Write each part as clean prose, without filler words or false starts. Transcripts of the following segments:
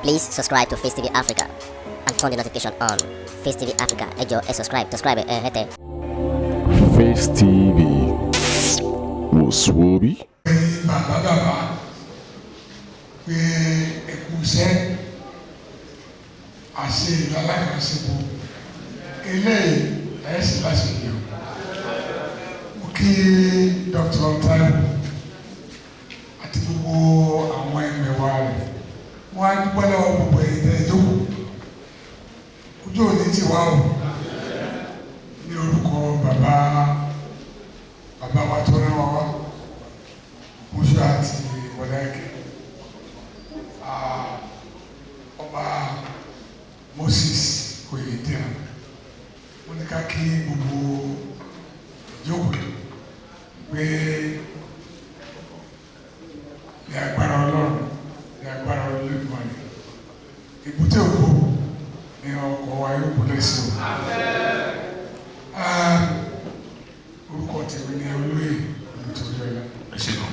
Please subscribe to Face TV Africa and turn the notification on. Face TV Africa, ẹ jọ̀ọ́ ẹ subscribe, hete. Face TV Muswobi. Bàbá pé ẹkú iṣẹ́ àṣẹ ìlú alákàṣepọ̀ eléyìí ẹ̀sìn láti yẹ mo kí Dr. Taiwo àti gbogbo àwọn ẹ̀mẹ̀wá rẹ̀ wọ́n á dúpẹ́ lọ́wọ́ gbogbo ẹ̀yìn ìjókòó ojú òní ti wá o ní orúkọ bàbá wa tó rán wa wá oṣù àti mọ̀lẹ́kẹ̀ ọba Moses Oyèdìran wọ́n ní ká kí gbogbo ìjókòó pé ní agbára Ọlọ́run ní agbára Olódùmarè èbúté ògo ní ọkọ̀ wa yóò kú lẹ́sìn o. Orúkọ tèmi ni olóyè nítorí ọ̀la. Ẹ ṣé gan.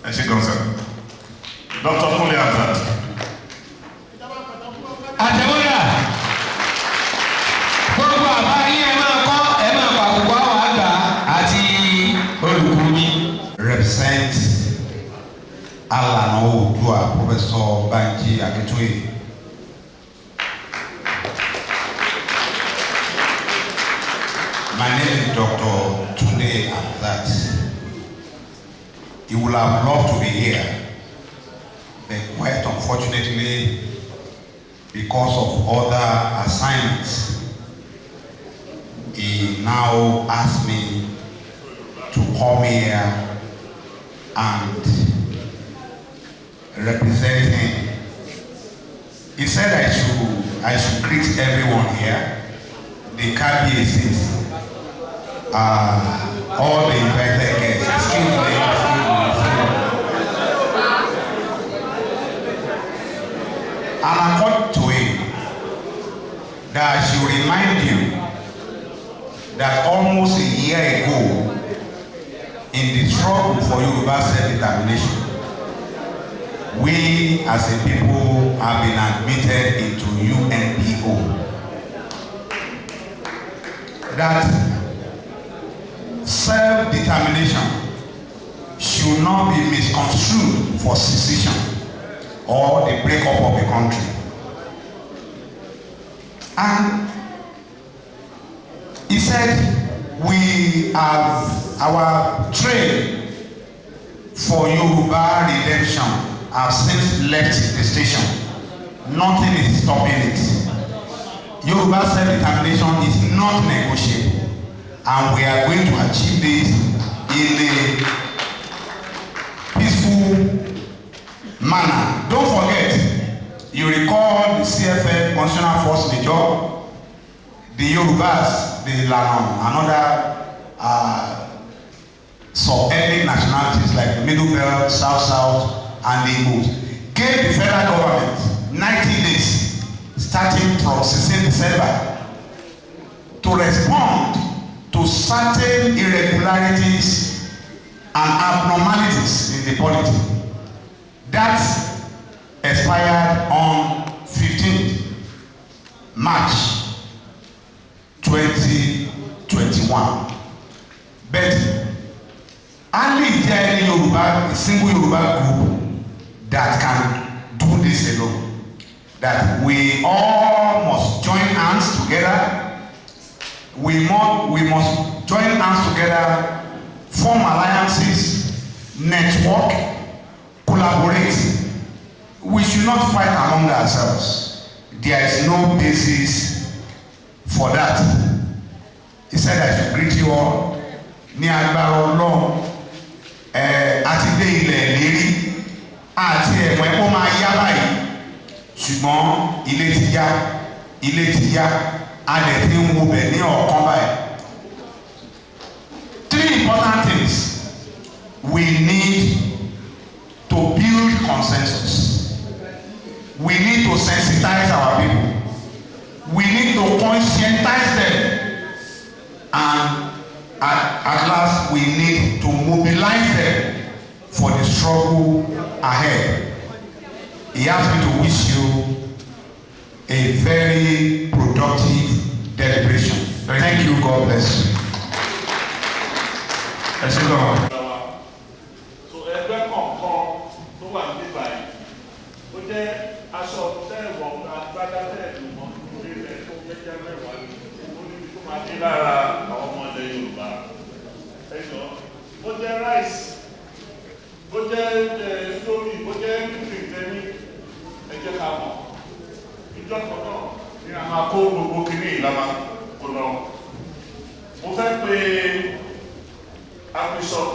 Ẹ ṣé gan sir. Dr. Kunle Hamzat. Àtẹ̀wọ́yà gbogbo àbá yín ẹ máa kọ́ ẹ máa pa gbogbo àwọn àgbà àti olùkú mi. Represent Alana Oòduà Professor Banji Akintoye. My name is Dr. Tunde Hamzat. He would have loved to be here, but quite unfortunately, because of other assignments, he now asked me to come here and represent him. He said I should greet everyone here, the KBACs, all the invited guests. Excuse me. And according to him, that I should remind you that almost a year ago, in the struggle for Yoruba self-determination, we as a people have been admitted into UNPO. That self-determination should not be misconstrued for secession or the breakup of the country. And he said we have our train for Yoruba redemption have since left the station. Nothing is stopping it. Yoruba self-determination is not negotiable, and we are going to achieve this in a peaceful manner. Don't forget, you recall the CFF Constitutional Force Major, the Yorubas, the Lanon, and other sub-ethnic nationalities like the Middle Belt, South, and the Igbos, gave the federal government 90 days, starting from 16 December, to respond to certain irregularities and abnormalities in the polity. That expired on 15th March 2021. But only there any Yoruba, a single Yoruba group that can do this alone. That we all must join hands together. We must join hands together, form alliances, network, collaborate. We should not fight among ourselves. There is no basis for that. He said I should greet you all. Ní agbára Ọlọ́run, àti dé ilẹ̀ ìlérí, àti ẹ̀mọ́ ẹ̀kọ́ máa yá báyìí. Ṣùgbọ́n ilé ti yá, a lè ti ń wo bẹ̀ ní ọ̀kan báyìí. Three important things we need to build consensus. We need to sensitize our people. We need to conscientize them. And at last we need to mobilize them for the struggle ahead. He asked me to wish you a very productive deliberation. Thank you. God bless you. So ẹgbẹ́ kọ̀ọ̀kan tó wà níbà yìí ó jẹ́ aṣọ tẹ́ẹ̀wọ̀ agbádá tẹ́ẹ̀dùnmọ́ lórí rẹ̀ tó jẹ́jẹ́ mẹ́wàá ó ní tó máa dé lára àwọn ọmọ ilẹ̀ Yorùbá ẹ̀jọ̀ ó jẹ́ ráìsì ó jẹ́ lórí ó jẹ́ kìrìtẹ́nì ẹ̀jẹ̀ ká mọ̀ ìjọ kan náà ní a máa kó gbogbo kìíní ìlànà kó lọ. Mo fẹ́ pe Archbishop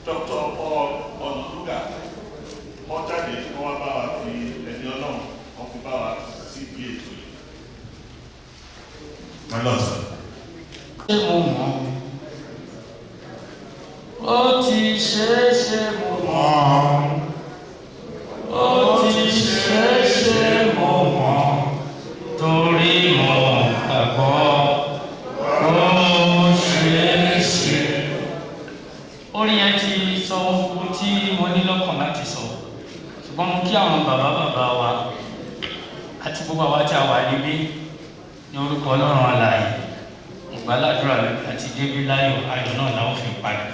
Dr. Paul Onunuga wọ́n jáde kí wọ́n bá wa fi ẹni ọlọ́run wọ́n fi bá wa sí bí ètò yìí. My Lord, sir. Ṣé mo mọ̀? Ó ti ṣe mo mọ̀. Ó ti ṣe mo mọ̀. Torí mo gbàgbọ́. Ó ṣe. Orin yẹn ti sọ ohun tí mo ní lọ́kàn láti sọ. Ṣùgbọ́n mo kí àwọn bàbá wa àti gbogbo àwa tí a wà níbí ní orúkọ Ọlọ́run alààyè. Ìgbàládùra àti débí láyọ̀ ayọ̀ náà la ó fi padà.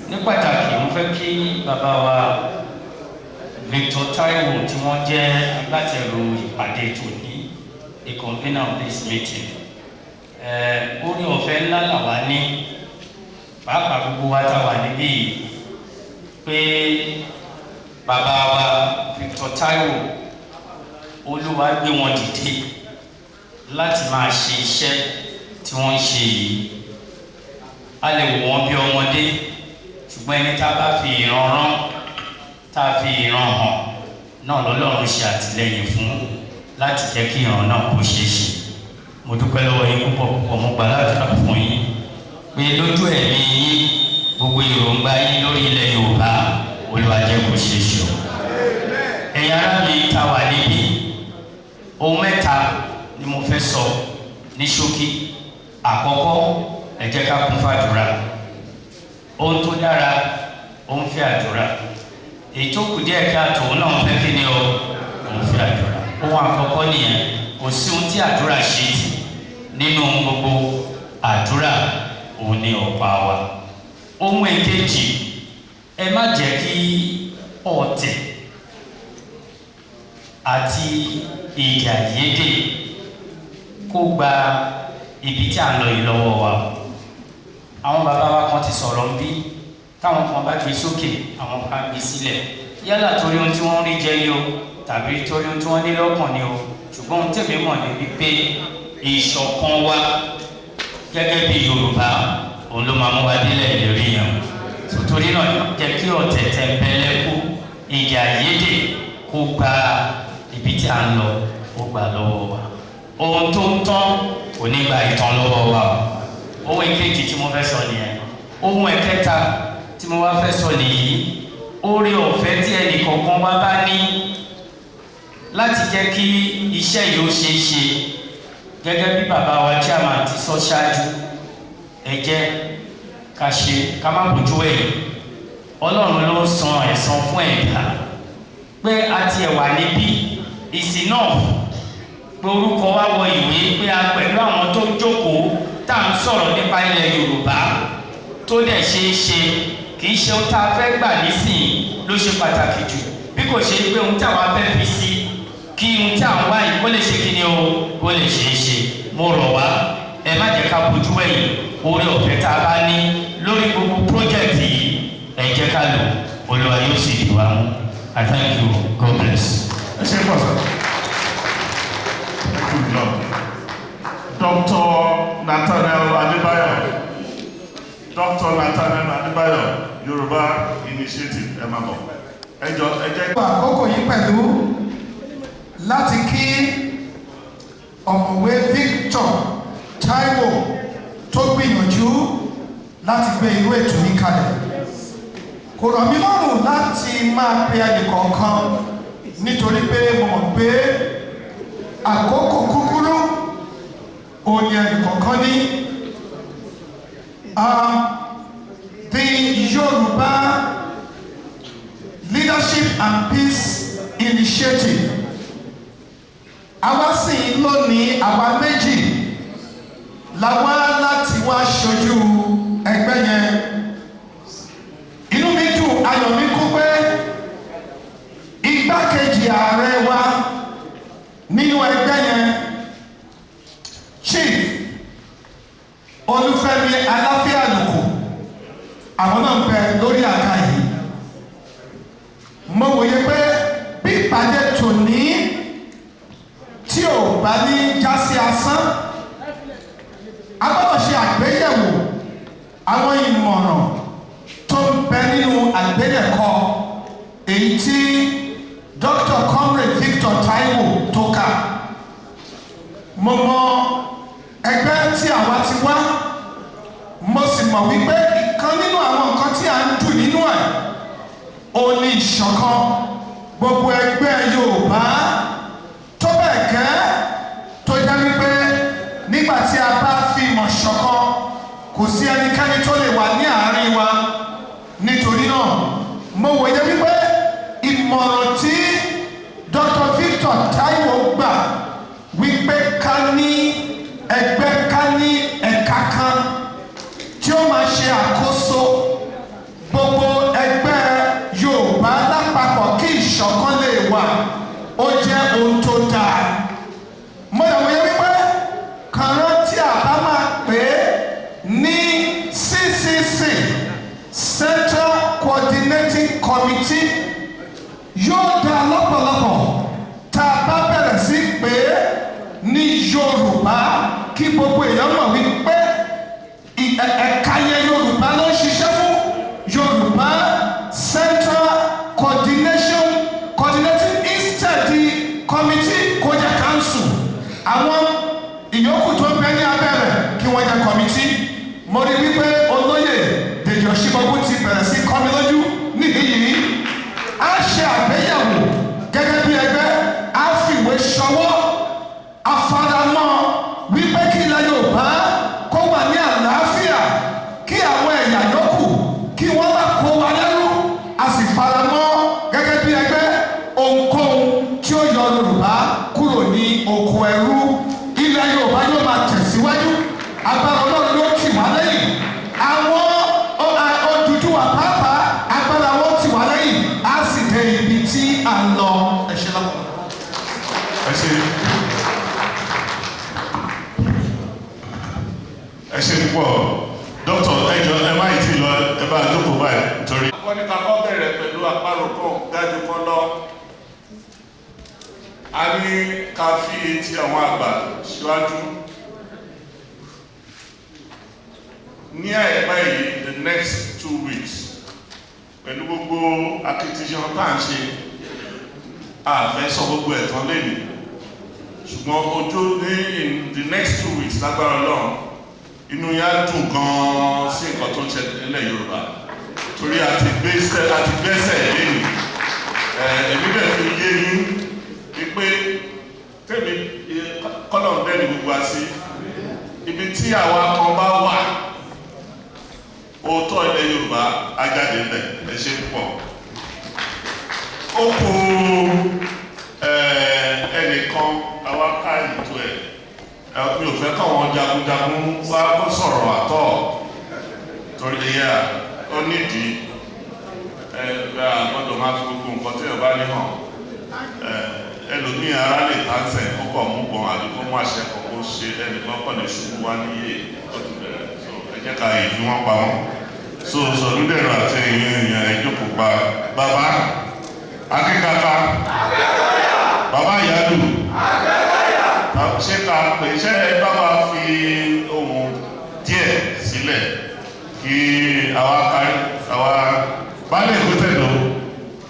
Ní pàtàkì mo fẹ́ kí bàbá wa Victor Taiwo tí wọ́n jẹ́ agbátẹrù ìpàdé tòní, the convener of this meeting. Orí ọ̀fẹ́ ńlá làwa ní pàápàá gbogbo wa tá wà níbí pé bàbá wa Victor Taiwo Olúwa gbé wọn dìde láti máa ṣe iṣẹ́ tí wọ́n ń ṣe yìí. A lè wò wọ́n bí ọmọdé ṣùgbọ́n ẹni tá a bá fi ìran rán tá a fi ìran hàn náà lọ́lọ́run ṣe àtìlẹ́yìn fún láti jẹ́ kí ìran náà kó ṣeé ṣe. Mo dúpẹ́ lọ́wọ́ yín púpọ̀ mo gbàdúrà fún yín pé lójú ẹ̀mí yín gbogbo èròǹgbà yín lórí ilẹ̀ Yorùbá Olúwa jẹ́ kó ṣeé ṣe o. Ẹ̀yin ará mi tá wà níbí ohun mẹ́ta ni mo fẹ́ sọ ní ṣókí. Àkọ́kọ́ ẹ jẹ́ ká kún fàdúrà. Ohun tó dára ó ń fẹ́ àdúrà. Èyí tó kù díẹ̀ kí àtòun náà fẹ́ kí ni o ó ń fẹ́ àdúrà. Ohun àkọ́kọ́ nìyẹn, kò sí ohun tí àdúrà ṣe tì nínú gbogbo àdúrà òun ni ọ̀pá wa. Ohun èkejì, ẹ má jẹ́ kí ọ̀tẹ̀ àti èdè àìyedè kó gba ibi tí a ń lọ yìí lọ́wọ́ wa. Àwọn bàbá wa kan ti sọ̀rọ̀ ń bí, táwọn kan bá gbé sókè àwọn kan gbé sílẹ̀, yálà torí ohun tí wọ́n rí jẹ ni o tàbí torí ohun tí wọ́n ní lọ́kàn ni o. Ṣùgbọ́n ohun tèmi mọ̀ ní wípé ìṣọ̀kan wa gẹ́gẹ́ bí Yorùbá òun ló máa mú wa délẹ̀ lórí yẹn. Torí náà jẹ́ kí ọ̀tẹ̀ tẹ̀mbẹ̀lẹ̀kú ìjà àìyedè kó gba ibi tí a ń lọ ó gbà lọ́wọ́ wa. Ohun tó ń tán kò ní gba ìtàn lọ́wọ́ wa. Ohun èkejì tí mo fẹ́ sọ nìyẹn. Ohun ẹ̀kẹta tí mo wá fẹ́ sọ nìyí, oore ọ̀fẹ́ tí ẹnì kọ̀ọ̀kan wá bá ní láti jẹ́ kí iṣẹ́ yìí ó ṣeé ṣe gẹ́gẹ́ bí bàbá wa chairman ti sọ ṣáájú. Ẹ jẹ́ ká ṣe ká má bójú ẹ̀yìn. Ọlọ́run ló ń san ẹ̀san fún ẹ̀dá. Pé a ti ẹ̀ wà níbí ìsìn náà pé orúkọ wa wọ ìwé pé a pẹ̀lú àwọn tó jókòó tá à ń sọ̀rọ̀ nípa ilẹ̀ Yorùbá tó dẹ̀ ṣeé ṣe. Kì í ṣe ohun tá a fẹ́ gbà nísìnyí ló ṣe pàtàkì jù, bí kò ṣe pé ohun tí àwa fẹ́ fi sí kí ohun tí à ń wá yìí kó lè ṣe kí ni o kó lè ṣeé ṣe. Mo rọ̀ wá ẹ má jẹ́ ká bójú ẹ̀yìn. Oore ọ̀fẹ́ tá a bá ní lórí gbogbo project yìí ẹ jẹ́ ká lò, Olúwa yóò sì dì wá mú. I thank you. God bless. Ẹ ṣe pọ̀ sọ. Dr. Nathaniel Adebayo, Dr. Nathaniel Adebayo, Yorùbá Initiative ẹ máa bọ̀. Ẹ jẹ́. Àkókò yìí pẹ̀lú láti kí ọ̀mọ̀wé Victor Taiwo tó gbìyànjú láti gbé irú ètò yìí kalẹ̀. Kò rọ̀ mí lọ́rùn láti máa pe ẹnìkọ̀ọ̀kan nítorí pé mo mọ̀ pé àkókò kúkúrú òun ni ẹnìkọ̀ọ̀kan ní. The Yoruba and Peace Initiative. Àwa sì lónìí àwa méjì la wá láti wá ṣojú ẹgbẹ́ yẹn. Inú mi dùn, ayọ̀ mi kún pé igbákejì ààrẹ wa nínú ẹgbẹ́ yẹn, Chief Olúfẹ́mi Aláfíàlùkù, àwọn náà ń bẹ lórí àga yìí. Mo wòye pé bí ìpàdé tòní tí ò bá ní jásí asán, a gbọ́dọ̀ ṣe àgbéyẹ̀wò àwọn ìmọ̀ràn tó ń bẹ nínú àgbéyẹ̀kọ èyí tí Dr. Comrade Victor Taiwo tó kà. Mo mọ ẹgbẹ́ tí àwa ti wá, mo sì mọ̀ wípé ìkan nínú àwọn nǹkan tí a ń dùn nínú ẹ̀ ó ní ìṣọ̀kan gbogbo ẹgbẹ́ Yorùbá tó bẹ́ẹ̀ gẹ́ tó jẹ́ wípé nígbà tí a bá fi mọ̀ ṣọ̀kan kò sí ẹnikẹ́ni tó lè wà ní àárín wa. Nítorí náà mo wòye wípé ìmọ̀ràn tí Dr. Victor Taiwo gbà wípé ká ní ẹgbẹ́, ká ní ẹ̀ka kan tí ó máa ṣe àkóso gbogbo ẹgbẹ́ Yorùbá lápapọ̀ kí ìṣọ̀kan lè wà, ó jẹ́ ohun tó dáa. Mo lè wòye wípé kànáà tí a bá máa pè é ní CCC, Central Coordinating Committee, yóò dá lọ́pọ̀lọpọ̀ tá a bá bẹ̀rẹ̀ sí pé ní Yorùbá kí gbogbo èèyàn mọ̀ wípé ẹ̀ka yẹn Yorùbá ló ń ṣiṣẹ́ fún. Yorùbá Central Coordinating instead di committee kó jẹ́ council. Àwọn ìyókù tó ń bẹ ní abẹ́rẹ́ kí wọ́n jẹ́ committee. Mo rí wípé olóyè Dèjì Òṣìbọ̀gbọ̀ ti bẹ̀rẹ̀ sí kọ́ mi lójú níhìn-ín. A ṣe àgbéyẹ̀wò gẹ́gẹ́ bí ẹgbẹ́, a fìwé ṣọwọ́, a faramọ́ wípé kí ilẹ̀ Yorùbá kó wà ní àlàáfíà, kí àwọn ẹ̀yà yòókù kí wọ́n má kó wa lẹ́rú. A sì faramọ́ gẹ́gẹ́ bí ẹgbẹ́ ohunkóhun tí ó yọ Yorùbá kúrò ní oko ẹrú. Ilẹ̀ Yorùbá yóò máa tẹ̀síwájú, agbára Ọlọ́run ló tì wá lẹ́yìn. Àwọn Odùduwà pàápàá agbára wọn tì wá lẹ́yìn, á sì dé ibi tí à ń lọ. Ẹ ṣe lọ́pọ̀. Ẹ ṣe púpọ̀ dókítà, ẹjọ ẹ má ti lọ, ẹ bá jókòó báyìí nítorí. wọ́n ní kakọ́ bẹ̀rẹ̀ pẹ̀lú àparò kan dájú kan lọ. A ní ká fi etí àwọn àgbà síwájú. Ní àìpẹ́ yìí, the next 2 weeks, pẹ̀lú gbogbo akitiyan tá à ń ṣe, àfẹ́ sọ gbogbo ẹ̀tàn lẹ́nu. Ṣùgbọ́n ojú ní in the next 2 weeks lágbára Ọlọ́run, inú yá dùn gan-an sí nǹkan tó ń ṣẹlẹ̀ nílẹ̀ Yorùbá. Torí a ti gbẹ́sẹ̀ lẹ́nu. Èmi bẹ̀ fi yé yín wípé tèmi kọ́lọ̀ ń bẹ́ẹ̀ ni gbogbo wa sí. Ibi tí àwa kan bá wà, òótọ́ ilẹ̀ Yorùbá ajáde ńbẹ̀. Ẹ ṣe púpọ̀. Ó kù ẹnìkan àwa ká ètò ẹ̀. Mi ò fẹ́ káwọn jagunjagun wá kó sọ̀rọ̀ àtọ̀. Torí ẹ̀yà ó nídìí gbọ́dọ̀ máa fi gbogbo nǹkan tí ọba ní hàn. Ẹlòmíì ara lè tánṣẹ̀ kọ́kọ́ mú bọ̀n àbí kó mú àṣẹ kọ́kọ́ ṣe ẹnìkan kọ́ ní ṣubú wá níyè ọdún bẹ̀rẹ̀. Ẹ jẹ́ ká èyí fi wọ́n pa wọ́n. Sọ̀lúdẹ̀rọ àti èèyàn ìjókòó pa bàbá akíkaka, bàbá ìyádù, ṣé ká pè ṣé ẹ bá máa fi ohun díẹ̀ sílẹ̀ kí àwa balẹ̀ ìgbésẹ̀dọ̀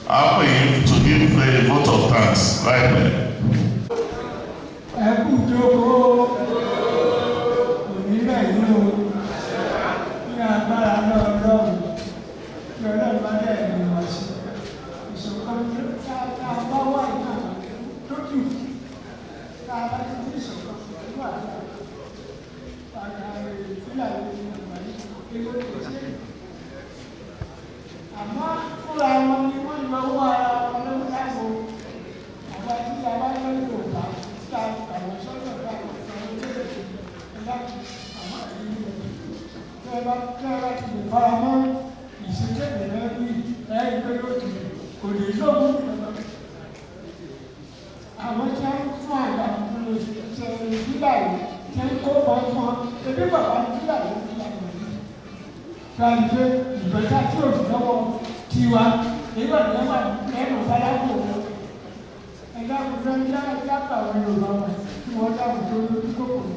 á pè yín to give a vote of thanks láìpẹ́. Ẹ kú jókòó òní bẹ́ẹ̀ o, ní agbára náà lọ́rùn, kí Ọlọ́run bá dẹ̀ ní wá sí. Ìṣọ̀kan tá a bá wà náà tó jù, tá a bá ti ní ìṣọ̀kan pẹ̀lú àgbà, àgbà ìfúlàní àgbáyé kí ló dé sí. Àmọ́ fúnra wọn ni wọ́n yọ owó ara wọn lọ. kò lè lóhùn àwọn tí wọ́n fún àgbà ṣe ìdílà yìí ṣe ń kó bọ́ fún ọ ebi bàbá ìdílà yìí ìdílà yìí káàdì pé ìgbésà tí ò lọ́wọ́ tiwa nígbà tí wọ́n wà lẹ́nu bálákò ẹ̀dá kò fẹ́ dábàá àwọn Yorùbá wọn tí wọ́n dáhùn tó lórí kòkòrò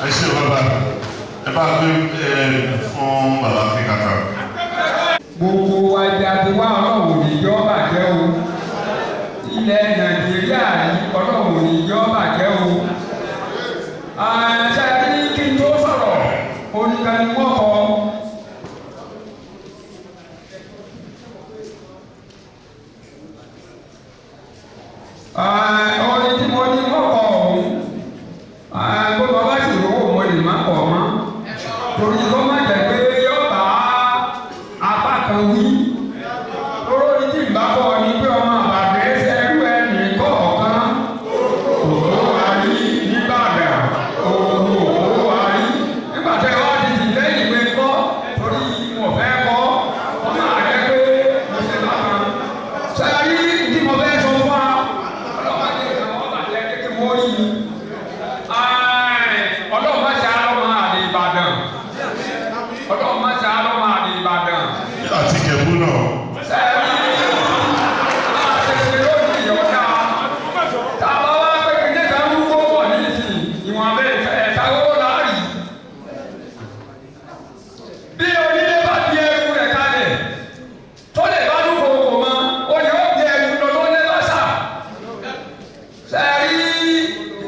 ẹ ṣe bàbá ẹ bá gbé fún bàbá kíkàtà. gbogbo ajá ti wá ọlọ́run níjọ́ bàjẹ́ o ilẹ̀ Nàìjíríà yìí ọlọ́run níjọ́ bàjẹ́ o àṣà kí n tó sọ̀rọ̀ oníkanimọ́kọ. orin tí mo ní mọ́kọ ọ̀hún gbogbo ọba sì rówó mo lè má kọ̀ mọ́ torí kó má jẹ́ pé yóò bá apá kan wí lóró ní tí ìgbà kọ́ ni pé ọmọ àbàdé ṣẹ́rú ẹnì kọ̀ọ̀kan òwò wa rí nìbàdàn òwò wa rí nígbà tẹ́ wá ti ti lẹ́yìn pé kọ́ torí mo fẹ́ kọ́ ọmọ àrẹ pé mo ṣe bàbá sẹ́rí tí mo fẹ́ sọ fún wa ọlọ́mọdé kan wọ́n bàjẹ́ kékeré wọ́n rí mi ọlọ́mọ ṣe alọ́mọ àlè Ìbàdàn ọlọ́mọ ṣe alọ́mọ àlè Ìbàdàn. àti Ìjẹ̀bú náà. sẹ́ẹ̀rì àṣẹṣe lónìí ìyọ̀dá táwa wá pé kíndé kan ń wúwo pọ̀ ní ìsìn ìwọ̀n abẹ́ ẹ̀ka owó láàrí. bí onílé bá di ẹrù rẹ̀ kalẹ̀ tó lè bá dúró kò mọ́ ó yẹ ó di ẹrù lọ tó lé bá sà. sẹ́ẹ̀rì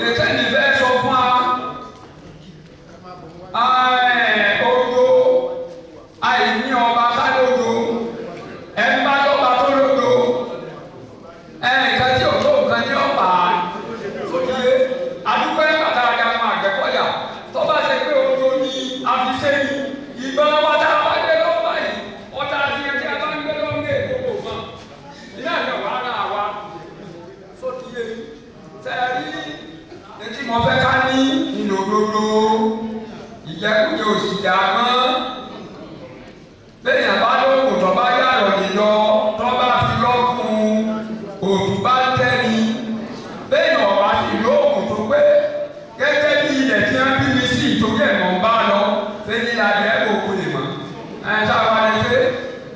ètò ìfẹ́ sọ fún wa. Odo àìní ọba kálódo ẹnba lọba tó lódo nǹkan tí ò tó nǹkan ní ọba sókè àdúgbò ẹgbàá dáadáa máa Àgbẹ̀kọ̀yà tó bá ṣe pé odo ní àfisẹ́yìn ìgbọ́n wa tá a bá gbé lọ́wọ́ báyìí ọ̀tá àti ẹ̀jẹ̀ a bá ń gbé lọ́wọ́ ní èkó kò mọ̀ ilé àjọ wa náà wá sókè sẹ́ẹ̀rí etí mo fẹ́ ká ní ìlòdodo ìjẹkújẹ òsì dàgbọ́n lẹ́yìn àbálòpọ̀ tó bá yàrá nìyọ tó bá fi lọ́kùn òtún bá tẹ́ni lẹ́yìn ọ̀bá sì lóògùn tó pé gẹ́gẹ́ bí ilẹ̀ tí wọ́n bí mi sí ìtòkè ẹ̀mọ́ ń bá lọ lẹ́yìn adìẹ òkú lè mọ́ sábà lè ṣe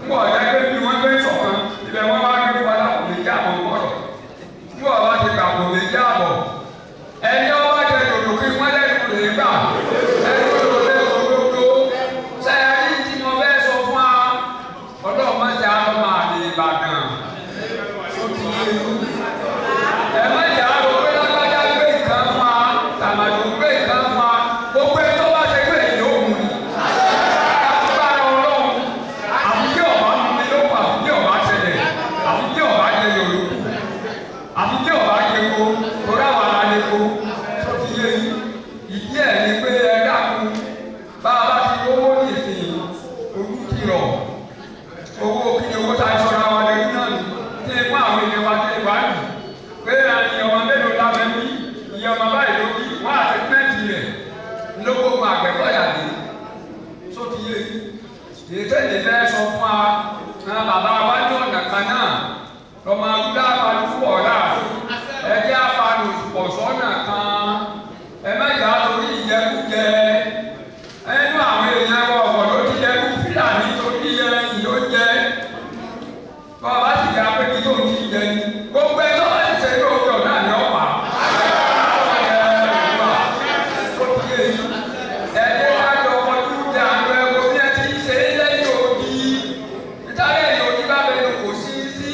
ń bọ̀ gẹ́gẹ́ bí wọ́n gbé sọ̀kan ibẹ̀ wọ́n bá gbé wọn lápò méjì àbọ̀ gbọ́dọ̀ ń bọ̀ bá ti gbàgbọ́ méjì àbọ̀ ẹni ọba jẹ dòdò kí wọ́n lẹ́nu lè gbà ẹni dòdò lè dòdò sẹ́yìn tí mo fẹ́ sọ fún wa ọlọ́mọ ti àlọ́ máa lè Ìbàdàn ẹ má jẹ́ àlọ́ pé lágbájá gbé nǹkan fún wa tàmàdù gbé nǹkan fún wa gbogbo ẹ̀ tó bá ṣe pé èyí ò mú ni agbára Ọlọ́run àfijẹ́ ọ̀bá mú mi ló kọ àfijẹ́ ọ̀bá tẹ̀lẹ̀ àfijẹ́ ọ̀bá jẹ yòló àfijẹ́ ọ̀bá jẹ kó torí àwọn ará lè kó tó ti yé ìdí ẹ̀ ni pé ẹ dákun bá a bá ti owó ní ìsìn ojú ti rọ̀ owó kí ni owó tá a sọ̀rọ̀ àwọn ẹgbẹ́ náà ní tí ẹ fún àwọn ènìyàn wa tí ẹ bá nù pé àyè ọmọ mélòó lábẹ́ bí iye ọmọ báyìí ló bí wọ́n àti pẹ́ǹtì rẹ̀ lókòókò Àgbẹ̀kọ̀yà dé tó ti yé èyí tẹ́lẹ̀ fẹ́ sọ fún wa bàbá wa ní ọ̀nà kan náà lọ́mọ abúlé apàdé pọ̀ láàfin ẹ̀jẹ̀ apàdé pọ̀ sọ́nà kan ẹ má jà torí ìjẹkújẹ ẹnu àwọn èèyàn wọ ọ̀pọ̀ ló ti jẹ́ kú Fúlàní torí ẹ̀yìn ló jẹ́ bàbá sì yà pé kí tó ń ti jẹ ní gbogbo ẹ̀ tó bá ti ṣe yóò jọ náà ní ọ̀pá ẹ̀jẹ̀ kájọ ọmọdé jẹ àwọn ẹ̀wọ̀ bí ẹ ti ṣe é lẹ́yìn òdì ìtàlẹ̀ ẹ̀yìn òdì bá bẹ̀rẹ̀ kò sí sí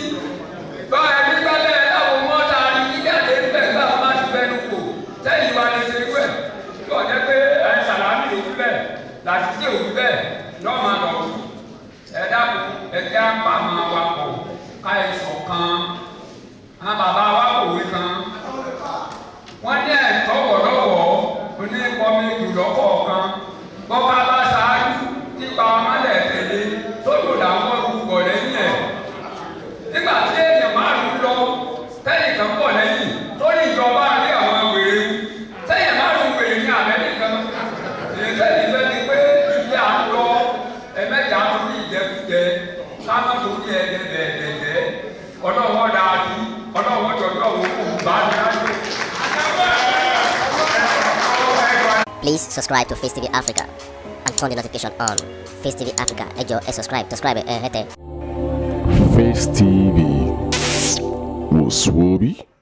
kan àwọn bàbá wa kòwé kan wọ́n ní ẹ̀tọ́ wọ̀lọ́wọ́ onípọ̀mí jùlọ́kọ̀ kan bọ́ká bá ṣáájú nípa ọmọlẹ̀ tẹ̀lé tó lò láwọn olùkọ́ lẹ́yìn ẹ̀ nígbà tí èèyàn márùn-ún lọ tẹ́yìn kan pọ̀ lẹ́yìn tó ní ìjọba rí àwọn wèrè tẹ́yìn márùn-ún wèrè ní Amẹ́ríkà èyí tẹ́yìn fẹ́ ni pé ibi à ń lọ ẹ̀mẹ́jà tó ní ìjẹkújẹ káwọn tó ní ẹ̀ẹ́dẹ̀ẹ̀dẹ̀ ọlọ́wọ́ dáa sí ọlọ́wọ́ jọjọ́ wo kò bá ní láyé. Please subscribe to Face TV Africa and turn the notification on. Face TV Africa, ẹ jọ̀ọ́ ẹ subscribe ẹ hẹ́tẹ̀. Face TV was Swoby.